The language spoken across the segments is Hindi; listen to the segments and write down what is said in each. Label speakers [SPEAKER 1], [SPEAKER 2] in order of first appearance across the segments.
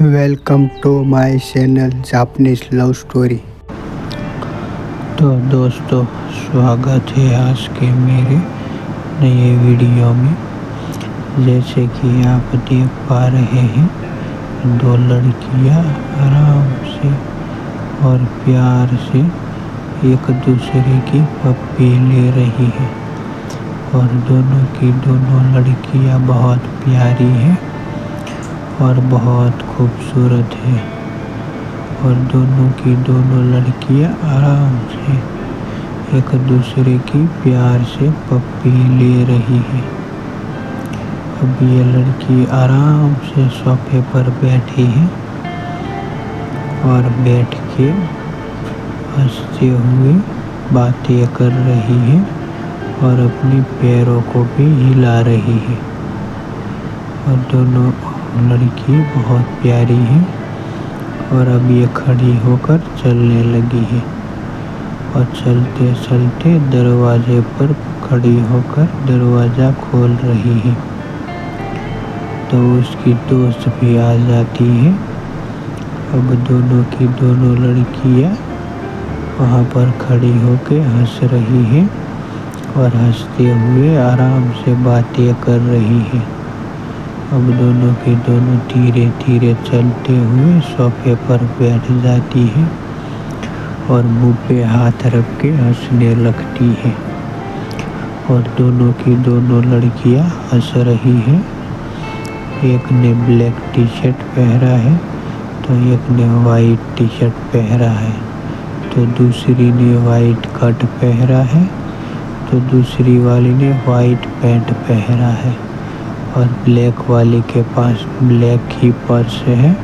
[SPEAKER 1] Welcome to my channel Japanese love story. तो दोस्तों, स्वागत है आज के मेरे नए वीडियो में। जैसे कि आप देख पा रहे हैं, दो लड़कियां आराम से और प्यार से एक दूसरे की पप्पी ले रही है और दोनों की दोनों लड़कियां बहुत प्यारी हैं और बहुत खूबसूरत है और दोनों की दोनों लड़कियां आराम से एक दूसरे की प्यार से पप्पी ले रही है। अब ये लड़की आराम से सोफे पर बैठी है और बैठ के हंसते हुए बातें कर रही है और अपने पैरों को भी हिला रही है और दोनों लड़की बहुत प्यारी है और अब ये खड़ी होकर चलने लगी है और चलते चलते दरवाजे पर खड़ी होकर दरवाज़ा खोल रही है। तो उसकी दोस्त भी आ जाती है। अब दोनों की दोनों लड़कियां वहाँ पर खड़ी होकर हंस रही हैं और हंसते हुए आराम से बातें कर रही है। अब दोनों की दोनों धीरे धीरे चलते हुए सोफे पर बैठ जाती है और मुंह पे हाथ रख के हंसने लगती है और दोनों की दोनों लड़कियां हंस रही हैं। एक ने ब्लैक टी शर्ट पहना है तो एक ने वाइट टी शर्ट पहना है, तो दूसरी ने वाइट कट पहना है तो दूसरी वाली ने वाइट पैंट पहना है और ब्लैक वाले के पास ब्लैक ही पर्स है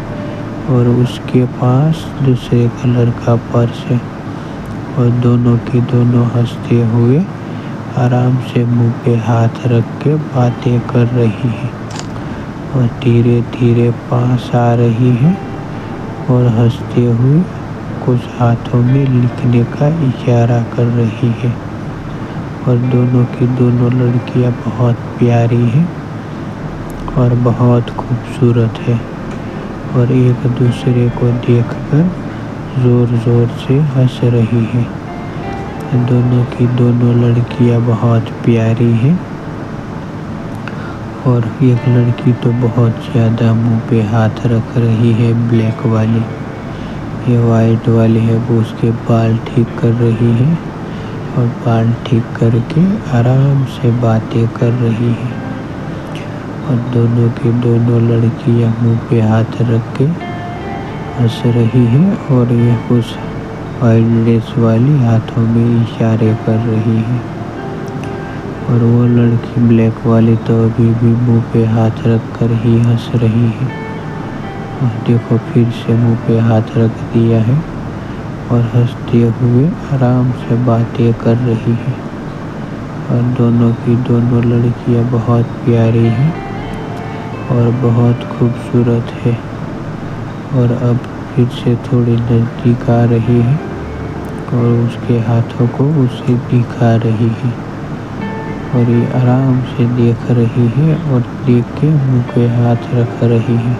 [SPEAKER 1] और उसके पास दूसरे कलर का पर्स है और दोनों की दोनों हंसते हुए आराम से मुंह पे हाथ रख के बातें कर रही है और धीरे धीरे पास आ रही है और हंसते हुए कुछ हाथों में लिखने का इशारा कर रही है और दोनों की दोनों लड़कियां बहुत प्यारी हैं और बहुत खूबसूरत है और एक दूसरे को देखकर ज़ोर ज़ोर से हंस रही है। दोनों की दोनों लड़कियां बहुत प्यारी हैं और एक लड़की तो बहुत ज़्यादा मुंह पे हाथ रख रही है ब्लैक वाली। ये वाइट वाली है वो उसके बाल ठीक कर रही है और बाल ठीक करके आराम से बातें कर रही है और दोनों की दोनों लड़कियां मुंह पे हाथ रख के हंस रही है और ये कुछ वाइट ड्रेस वाली हाथों में इशारे कर रही है और वो लड़की ब्लैक वाली तो अभी भी मुंह पे हाथ रख कर ही हंस रही है और देखो फिर से मुंह पे हाथ रख दिया है और हंसते हुए आराम से बातें कर रही है और दोनों की दोनों लड़कियां बहुत प्यारी हैं और बहुत खूबसूरत है और अब फिर से थोड़ी नज़दीक आ रही है और उसके हाथों को उसे दिखा रही है और ये आराम से देख रही है और देख के मुंह पे हाथ रख रही है,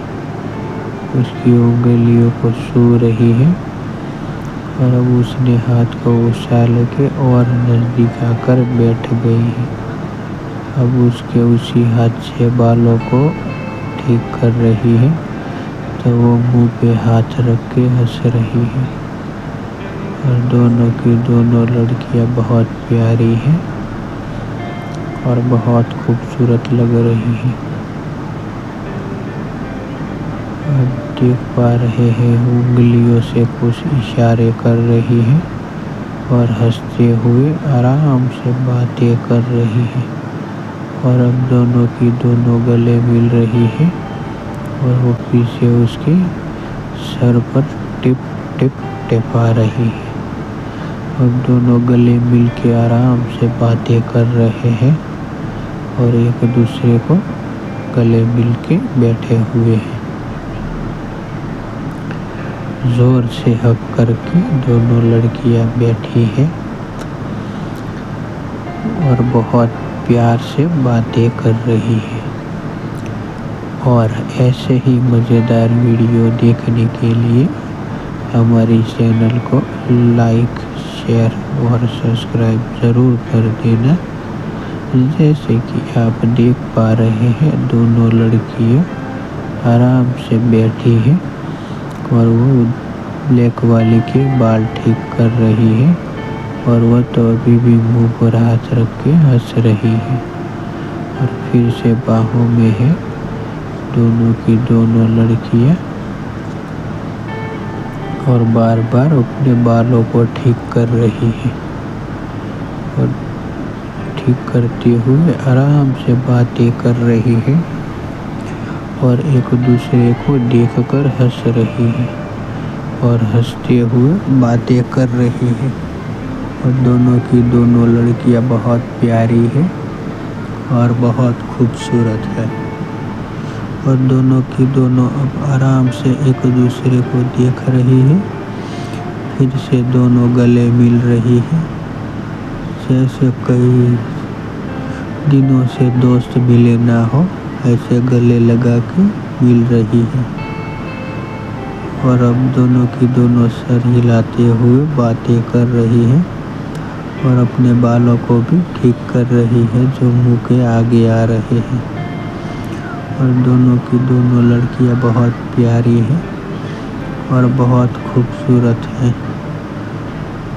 [SPEAKER 1] उसकी उंगलियों को छू रही है और अब उसने हाथ को उछाल के और नज़दीक आकर बैठ गई है। अब उसके उसी हाथ से बालों को ठीक कर रही है तो वो मुंह पे हाथ रख के हंस रही है और दोनों की दोनों लड़कियां बहुत प्यारी हैं और बहुत खूबसूरत लग रही हैं। अब देख पा रहे हैं उंगलियों से कुछ इशारे कर रही है और हंसते हुए आराम से बातें कर रही है और अब दोनों की दोनों गले मिल रही है और वो पीछे उसके सर पर टिप टिप टिपा रही है और दोनों गले मिल के आराम से बातें कर रहे हैं और एक दूसरे को गले मिल के बैठे हुए हैं। जोर से हक करके दोनों लड़कियां बैठी हैं और बहुत प्यार से बातें कर रही है। और ऐसे ही मज़ेदार वीडियो देखने के लिए हमारे चैनल को लाइक, शेयर और सब्सक्राइब ज़रूर कर देना। जैसे कि आप देख पा रहे हैं, दोनों लड़कियां आराम से बैठी हैं और वो ब्लैक वाली के बाल ठीक कर रही है और वह तो अभी भी मुंह पर हाथ रख के हंस रही है और फिर से बाहों में है दोनों की दोनों लड़कियां और बार बार अपने बालों को ठीक कर रही है और ठीक करते हुए आराम से बातें कर रही है और एक दूसरे को देखकर हंस रही है और हंसते हुए बातें कर रही है और दोनों की दोनों लड़कियां बहुत प्यारी है और बहुत खूबसूरत है और दोनों की दोनों अब आराम से एक दूसरे को देख रही है। फिर से दोनों गले मिल रही है, जैसे कई दिनों से दोस्त मिले ना हो ऐसे गले लगा के मिल रही है और अब दोनों की दोनों सर हिलाते हुए बातें कर रही है और अपने बालों को भी ठीक कर रही है जो मुंह के आगे आ रहे हैं और दोनों की दोनों लड़कियां बहुत प्यारी हैं और बहुत खूबसूरत हैं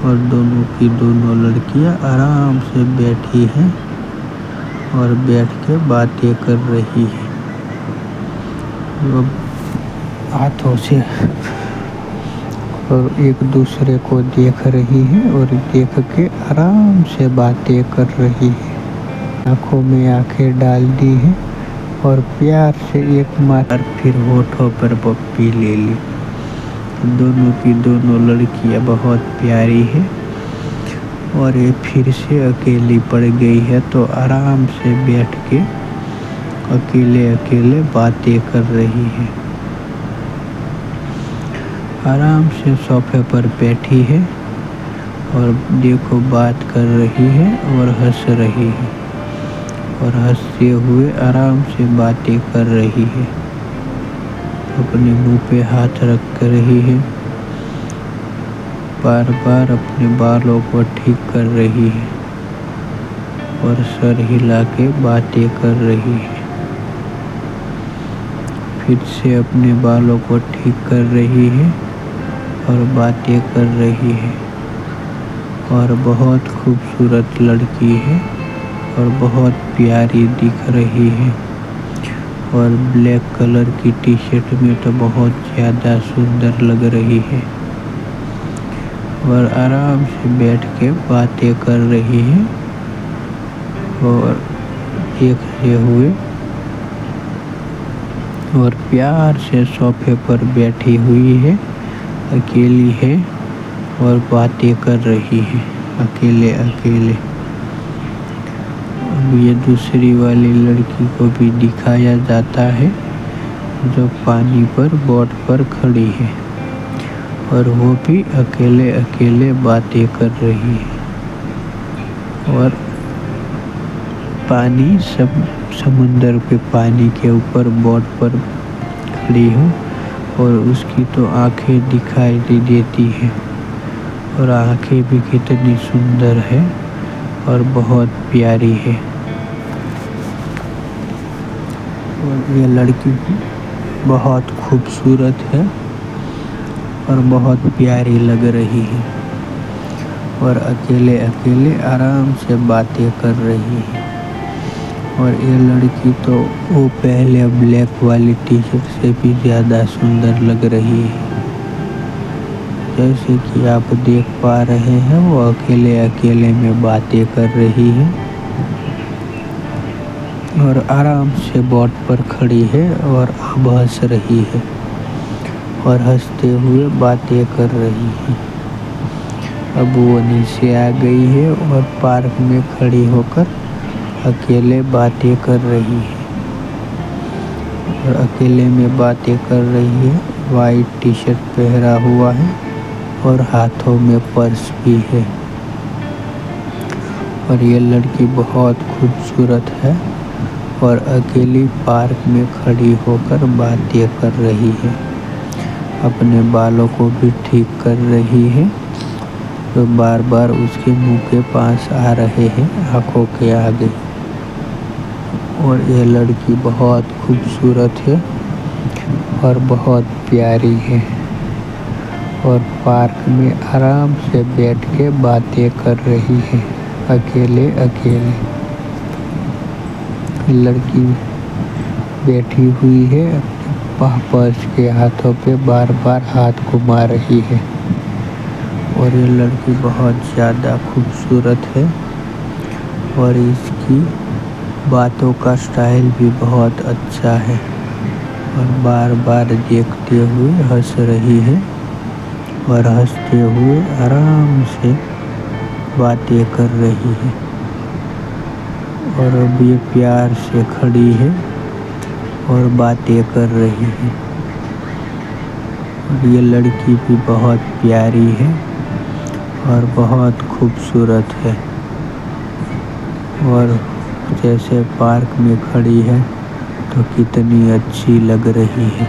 [SPEAKER 1] और दोनों की दोनों लड़कियां आराम से बैठी हैं और बैठ के बातें कर रही है। वो हाथों से और एक दूसरे को देख रही है और देख के आराम से बातें कर रही है। आंखों में आंखें डाल दी है और प्यार से एक मार फिर होठों पर पप्पी ले ली। दोनों की दोनों लड़कियां बहुत प्यारी है और ये फिर से अकेली पड़ गई है तो आराम से बैठ के अकेले अकेले बातें कर रही है। आराम से सोफे पर बैठी है और देखो बात कर रही है और हंस रही है और हंसते हुए आराम से बातें कर रही है। अपने मुंह पे हाथ रख रही है, बार बार अपने बालों को ठीक कर रही है और सर हिला के बातें कर रही है। फिर से अपने बालों को ठीक कर रही है और बातें कर रही है और बहुत खूबसूरत लड़की है और बहुत प्यारी दिख रही है और ब्लैक कलर की टी शर्ट में तो बहुत ज़्यादा सुंदर लग रही है और आराम से बैठ के बातें कर रही है और देखते हुए और प्यार से सोफे पर बैठी हुई है, अकेली है और बातें कर रही है अकेले अकेले। अब ये दूसरी वाली लड़की को भी दिखाया जाता है जो पानी पर बोट पर खड़ी है और वो भी अकेले अकेले बातें कर रही है और पानी समुंदर के पानी के ऊपर बोट पर खड़ी है और उसकी तो आंखें दिखाई देती है और आंखें भी कितनी सुंदर है और बहुत प्यारी है और ये लड़की बहुत खूबसूरत है और बहुत प्यारी लग रही है और अकेले अकेले आराम से बातें कर रही है और ये लड़की तो वो पहले ब्लैक वाली टी शर्ट से भी ज़्यादा सुंदर लग रही है। जैसे कि आप देख पा रहे हैं वो अकेले अकेले में बातें कर रही है और आराम से बोट पर खड़ी है और अब हंस रही है और हंसते हुए बातें कर रही है। अब वो नीचे आ गई है और पार्क में खड़ी होकर अकेले बातें कर रही है और अकेले में बातें कर रही है। वाइट टी शर्ट पहना हुआ है और हाथों में पर्स भी है और ये लड़की बहुत खूबसूरत है और अकेली पार्क में खड़ी होकर बातें कर रही है। अपने बालों को भी ठीक कर रही है, तो बार बार उसके मुंह के पास आ रहे हैं, आंखों के आगे। और ये लड़की बहुत खूबसूरत है और बहुत प्यारी है और पार्क में आराम से बैठ के बातें कर रही है, अकेले अकेले। लड़की बैठी हुई है, अपने पापा के हाथों पे बार बार हाथ घुमा रही है। और ये लड़की बहुत ज़्यादा खूबसूरत है और इसकी बातों का स्टाइल भी बहुत अच्छा है और बार बार देखते हुए हंस रही है और हंसते हुए आराम से बातें कर रही है। और अब ये प्यार से खड़ी है और बातें कर रही है। और ये लड़की भी बहुत प्यारी है और बहुत खूबसूरत है और जैसे पार्क में खड़ी है तो कितनी अच्छी लग रही है।